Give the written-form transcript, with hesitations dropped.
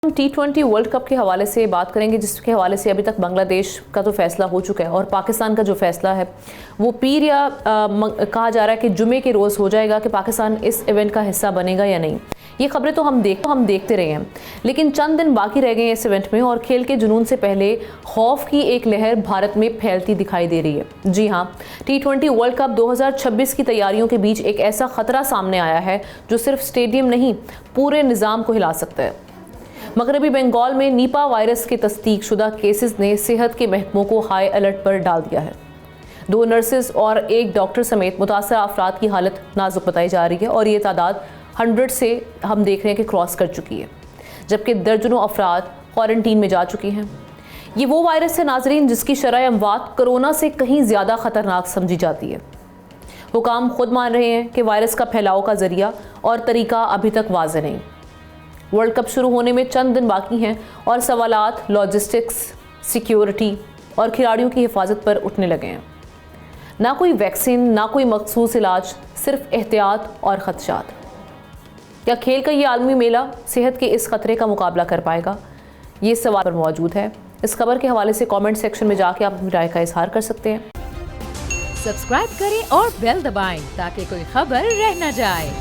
हम T20 world cup के हवाले से बात करेंगे, जिसके हवाले से अभी तक बांग्लादेश का तो फैसला हो चुका है और पाकिस्तान का जो फैसला है वो पीर या कहा जा रहा है कि जुमे के रोज़ हो जाएगा कि पाकिस्तान इस इवेंट का हिस्सा बनेगा या नहीं। ये खबरें तो हम देखते रहे हैं, लेकिन चंद दिन बाकी रह गए हैं इस इवेंट में और खेल के जुनून से पहले खौफ की एक लहर भारत में फैलती दिखाई दे रही है। जी हाँ, T20 वर्ल्ड कप 2026 की तैयारियों के बीच एक ऐसा खतरा सामने आया है जो सिर्फ स्टेडियम नहीं, पूरे निज़ाम को हिला सकता है। मगरबी बंगाल में नीपा वायरस के तस्दीक शुदा केसेस ने सेहत के महकमों को हाई अलर्ट पर डाल दिया है। 2 नर्सेज और 1 डॉक्टर समेत मुतासर अफराद की हालत नाजुक बताई जा रही है और ये तादाद 100 से हम देख रहे हैं कि क्रॉस कर चुकी है, जबकि दर्जनों अफराद क्वारंटीन में जा चुकी हैं। ये वो वायरस है नाजरीन जिसकी शरह अमवात कोरोना से कहीं ज़्यादा ख़तरनाक समझी जाती है। हुकाम खुद मान रहे हैं कि वायरस का फैलाव का जरिया और तरीका अभी तक वाज़ेह नहीं। वर्ल्ड कप शुरू होने में चंद दिन बाकी हैं और सवालात लॉजिस्टिक्स, सिक्योरिटी और खिलाड़ियों की हिफाजत पर उठने लगे हैं। ना कोई वैक्सीन, ना कोई मखसूस इलाज, सिर्फ एहतियात और खदशात। क्या खेल का ये आलमी मेला सेहत के इस खतरे का मुकाबला कर पाएगा? ये सवाल पर मौजूद है। इस खबर के हवाले से कमेंट सेक्शन में जाके आप अपनी राय का इजहार कर सकते हैं। सब्सक्राइब करें और बेल दबाएं ताकि कोई खबर रह न जाए।